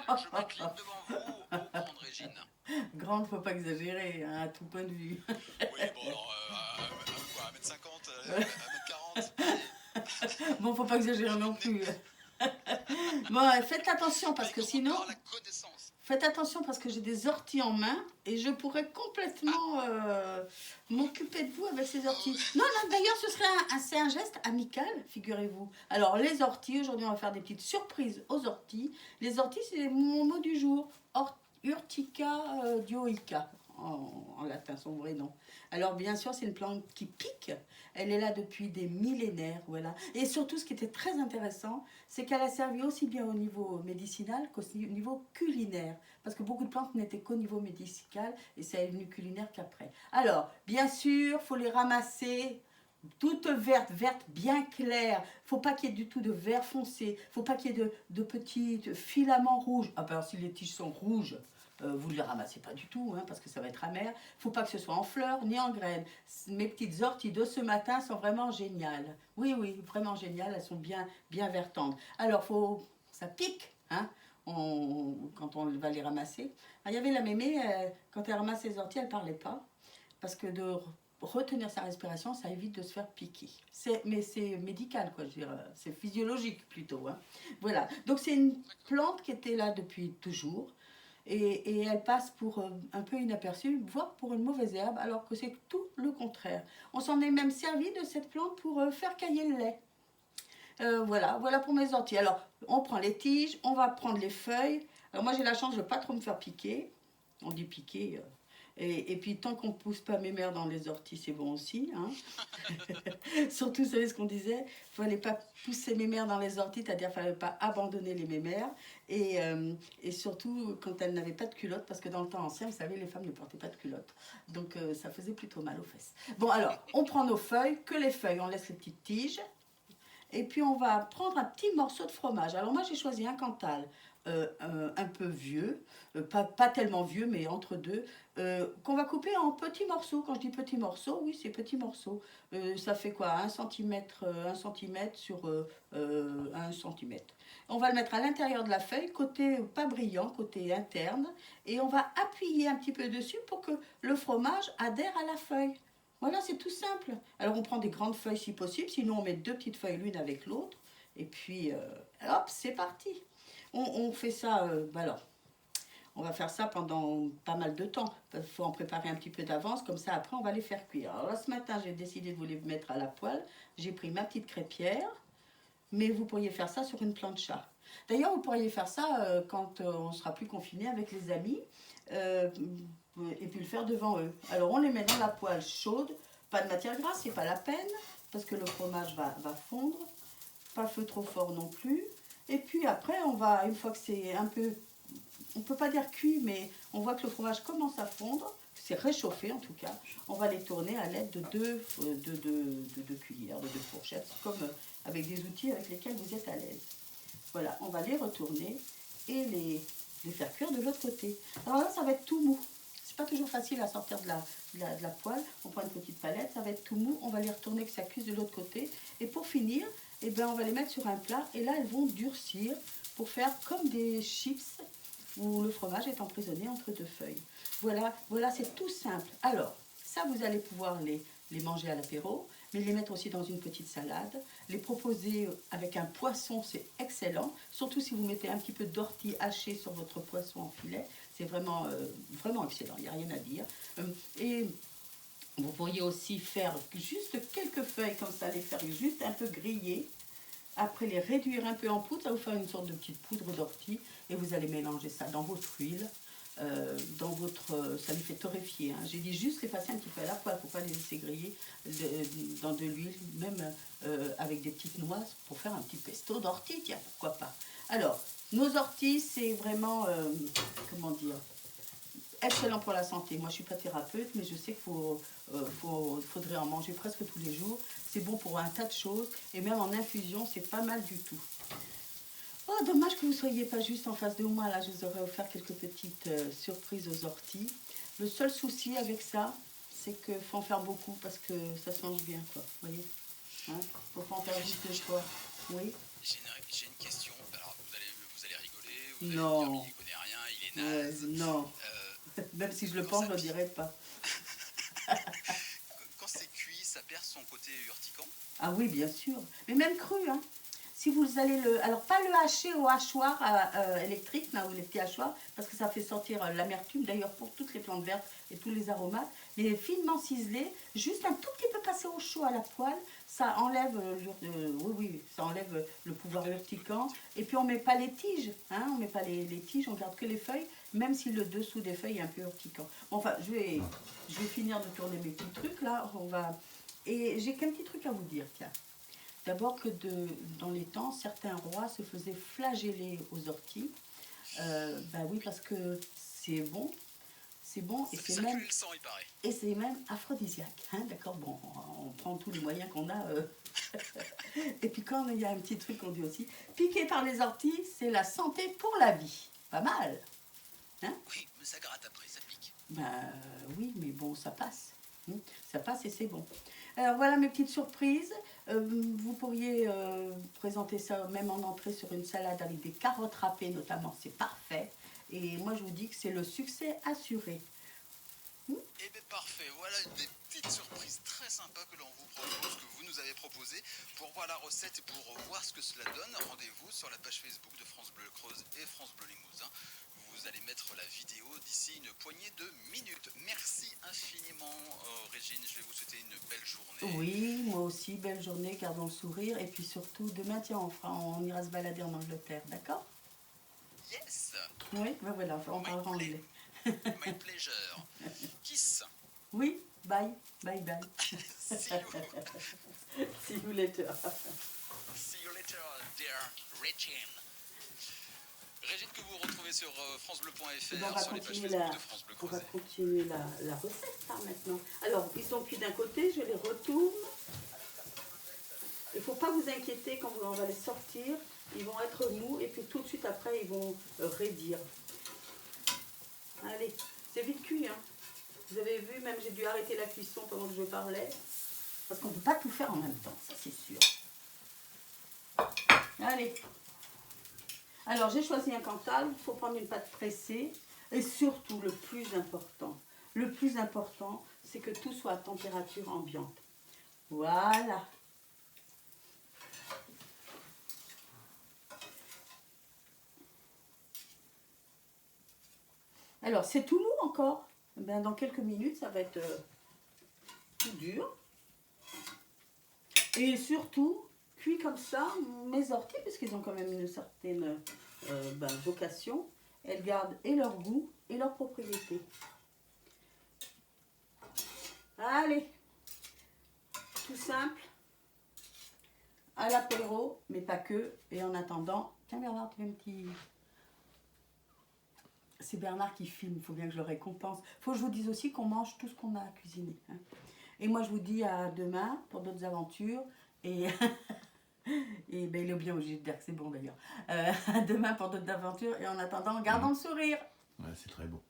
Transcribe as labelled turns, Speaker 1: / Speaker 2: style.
Speaker 1: Je m'incline devant vous, ô grande Régine.
Speaker 2: Grande, faut pas exagérer, hein, à tout point de vue.
Speaker 1: Oui, bon alors, quoi, 1m50, 1m40, allez,
Speaker 2: Bon, faut pas exagérer
Speaker 1: j'avais
Speaker 2: non
Speaker 1: le nez.
Speaker 2: plus. Bon, faites attention parce
Speaker 1: Allez,
Speaker 2: que
Speaker 1: grand
Speaker 2: sinon,
Speaker 1: corps à la connaissance.
Speaker 2: faites attention parce que j'ai des orties en main et je pourrais
Speaker 1: Ah,
Speaker 2: complètement m'occuper de vous avec ces
Speaker 1: oh,
Speaker 2: orties. Non, non, d'ailleurs, ce serait c'est un geste amical, figurez-vous. Alors, les orties, aujourd'hui, on va faire des petites surprises aux orties. Les orties, c'est mon mot du jour. Urtica dioica, en latin, son vrai nom. Alors, bien sûr, c'est une plante qui pique. Elle est là depuis des millénaires, voilà. Et surtout, ce qui était très intéressant, c'est qu'elle a servi aussi bien au niveau médicinal qu'au niveau culinaire. Parce que beaucoup de plantes n'étaient qu'au niveau médical et ça est venu culinaire qu'après. Alors, bien sûr, il faut les ramasser toutes vertes, vertes bien claires. Faut pas qu'il y ait du tout de vert foncé. Faut pas qu'il y ait de petits filaments rouges. Ah ben, alors, si les tiges sont rouges, vous ne les ramassez pas du tout, hein, parce que ça va être amer. Faut pas que ce soit en fleurs ni en graines. Mes petites orties de ce matin sont vraiment géniales. Oui, oui, vraiment géniales. Elles sont bien, bien vertantes. Alors, ça pique, hein, quand on va les ramasser. Alors, il y avait la mémé, quand elle ramasse ses orties, elle ne parlait pas. Parce que de retenir sa respiration, ça évite de se faire piquer. Mais c'est médical, quoi, je veux dire, c'est physiologique plutôt, hein. Voilà, donc c'est une
Speaker 1: d'accord.
Speaker 2: plante qui était là depuis toujours. Et elle passe pour un peu inaperçue, voire pour une mauvaise herbe, alors que c'est tout le contraire. On s'en est même servi de cette plante pour faire cailler le lait. Voilà, voilà pour mes orties. Alors, on prend les tiges, on va prendre les feuilles. Alors moi j'ai la chance de ne pas trop me faire piquer. On dit piquer. Et puis tant qu'on ne pousse pas mes mères dans les orties, c'est bon aussi, hein. Surtout, vous savez ce qu'on disait, il ne fallait pas pousser mes mères dans les orties, c'est-à-dire qu'il ne fallait pas abandonner les mémères. Et surtout quand elles n'avaient pas de culotte, parce que dans le temps ancien, vous savez, les femmes ne portaient pas de culotte. Donc ça faisait plutôt mal aux fesses. Bon alors, on prend nos feuilles, que les feuilles, on laisse les petites tiges. Et puis on va prendre un petit morceau de fromage. Alors moi j'ai choisi un Cantal un peu vieux, pas tellement vieux mais entre deux, qu'on va couper en petits morceaux. Quand je dis petits morceaux, oui c'est petits morceaux. Ça fait quoi, 1 centimètre sur 1 centimètre. On va le mettre à l'intérieur de la feuille, côté pas brillant, côté interne, et on va appuyer un petit peu dessus pour que le fromage adhère à la feuille. Voilà, c'est tout simple. Alors on prend des grandes feuilles si possible, sinon on met deux petites feuilles l'une avec l'autre. Et puis, hop, c'est parti. On fait ça, alors, on va faire ça pendant pas mal de temps. Il faut en préparer un petit peu d'avance, comme ça après on va les faire cuire. Alors là ce matin j'ai décidé de vous les mettre à la poêle. J'ai pris ma petite crêpière, mais vous pourriez faire ça sur une plancha. D'ailleurs, vous pourriez faire ça quand on sera plus confiné avec les amis, euh, et puis le faire devant eux. Alors, on les met dans la poêle chaude, pas de matière grasse, c'est pas la peine, parce que le fromage va fondre, pas feu trop fort non plus. Et puis après, on va, une fois que c'est un peu, on peut pas dire cuit, mais on voit que le fromage commence à fondre, c'est réchauffé en tout cas, on va les tourner à l'aide de deux cuillères, de deux fourchettes, comme avec des outils avec lesquels vous êtes à l'aise. Voilà, on va les retourner et les faire cuire de l'autre côté. Alors là, ça va être tout mou. C'est pas toujours facile à sortir de la poêle. On prend une petite palette, ça va être tout mou. On va les retourner que ça cuise de l'autre côté. Et pour finir, eh ben, on va les mettre sur un plat et là, elles vont durcir pour faire comme des chips où le fromage est emprisonné entre deux feuilles. Voilà, voilà, c'est tout simple. Alors, ça, vous allez pouvoir les manger à l'apéro, mais les mettre aussi dans une petite salade. Les proposer avec un poisson, c'est excellent. Surtout si vous mettez un petit peu d'ortie hachée sur votre poisson en filet. C'est vraiment, vraiment excellent, il n'y a rien à dire. Et vous pourriez aussi faire juste quelques feuilles comme ça, les faire juste un peu griller. Après les réduire un peu en poudre, ça va vous faire une sorte de petite poudre d'ortie et vous allez mélanger ça dans votre huile, ça lui fait torréfier, hein. J'ai dit juste les passer un petit peu à la poêle, il ne faut pas les laisser griller dans de l'huile, même avec des petites noix pour faire un petit pesto d'ortie, tiens, pourquoi pas. Alors, nos orties, c'est vraiment, comment dire, excellent pour la santé. Moi, je ne suis pas thérapeute, mais je sais faudrait en manger presque tous les jours. C'est bon pour un tas de choses, et même en infusion, c'est pas mal du tout. Oh, dommage que vous ne soyez pas juste en face de moi. Là, je vous aurais offert quelques petites surprises aux orties. Le seul souci avec ça, c'est qu'il faut en faire beaucoup parce que ça se mange bien, quoi. Vous voyez, hein, faut pas en faire juste deux fois. Oui.
Speaker 1: J'ai une question. Alors, vous allez rigoler vous allez me dire, mais
Speaker 2: Non.
Speaker 1: il connaît rien, il est
Speaker 2: Ouais,
Speaker 1: naze.
Speaker 2: non.
Speaker 1: Euh,
Speaker 2: Même si je le
Speaker 1: quand
Speaker 2: pense,
Speaker 1: ça
Speaker 2: je ne le
Speaker 1: pi-
Speaker 2: dirais pas.
Speaker 1: quand c'est cuit, ça perd son côté urticant.
Speaker 2: Ah oui, bien sûr. Mais même cru, hein. Si vous allez le... Alors, pas le hacher au hachoir électrique, là, ou les petits hachoirs, parce que ça fait sortir l'amertume, d'ailleurs, pour toutes les plantes vertes et tous les aromates. Mais finement ciselé, juste un tout petit peu passé au chaud à la poêle, ça enlève, oui, oui, ça enlève le pouvoir urticant. Et puis, on ne met pas les tiges, hein, on met pas les tiges, on garde que les feuilles, même si le dessous des feuilles est un peu urticant. Bon, enfin, je vais finir de tourner mes petits trucs, là, on va... Et j'ai qu'un petit truc à vous dire, tiens. D'abord que dans les temps, certains rois se faisaient flageller aux orties. Ben oui, parce que c'est bon
Speaker 1: Ça fait circuler le sang, il paraît.
Speaker 2: et c'est même aphrodisiaque. Hein, d'accord, bon, on prend tous les moyens qu'on a. Et puis quand il y a un petit truc qu'on dit aussi, piqué par les orties, c'est la santé pour la vie. Pas mal. Hein?
Speaker 1: Oui, mais ça gratte après, ça pique.
Speaker 2: Ben oui, mais bon, ça passe. Ça passe et c'est bon. Alors voilà mes petites surprises. Vous pourriez présenter ça même en entrée sur une salade avec des carottes râpées notamment, c'est parfait. Et moi je vous dis que c'est le succès assuré.
Speaker 1: Eh bien parfait, voilà des petites surprises très sympas que l'on vous propose, que vous nous avez proposées. Pour voir la recette et pour voir ce que cela donne, rendez-vous sur la page Facebook de France Bleu Creuse et France Bleu Limousin. Vous allez mettre la vidéo d'ici une poignée de minutes. Merci infiniment Régine, je vais vous souhaiter une belle journée.
Speaker 2: Oui, moi aussi, belle journée, gardons le sourire. Et puis surtout, demain, tiens, on ira se balader en Angleterre, d'accord?
Speaker 1: Yes,
Speaker 2: Oui, ben voilà, on parlera anglais.
Speaker 1: my pleasure. Kiss,
Speaker 2: Oui, bye, bye, bye.
Speaker 1: see you.
Speaker 2: See you later.
Speaker 1: See you later, dear Régine. Régine que vous retrouvez sur francebleu.fr,
Speaker 2: On va
Speaker 1: sur les pages
Speaker 2: continuer
Speaker 1: Facebook de France Bleu
Speaker 2: on va
Speaker 1: Creuset.
Speaker 2: continuer la recette hein, maintenant. Alors, ils sont cuits d'un côté, je les retourne. Il ne faut pas vous inquiéter quand on va les sortir. Ils vont être mous et puis tout de suite après, ils vont raidir. Allez, c'est vite cuit. Hein. Vous avez vu, même j'ai dû arrêter la cuisson pendant que je parlais. Parce qu'on ne peut pas tout faire en même temps, ça c'est sûr. Allez. Alors, j'ai choisi un Cantal. Il faut prendre une pâte pressée. Et surtout, le plus important, c'est que tout soit à température ambiante. Voilà. Alors, c'est tout mou encore. Ben, dans quelques minutes, ça va être tout dur. Et surtout, cuit comme ça, mes orties, puisqu'ils ont quand même une certaine vocation, elles gardent et leur goût et leur propriété. Allez, tout simple, à l'apéro, mais pas que. Et en attendant, tiens Bernard, tu veux un petit... C'est Bernard qui filme, il faut bien que je le récompense. Il faut que je vous dise aussi qu'on mange tout ce qu'on a cuisiné. Hein. Et moi, je vous dis à demain pour d'autres aventures. Et, et ben, il est bien obligé de dire que c'est bon d'ailleurs. À demain pour d'autres aventures. Et en attendant, gardons le sourire.
Speaker 3: Ouais, c'est très beau.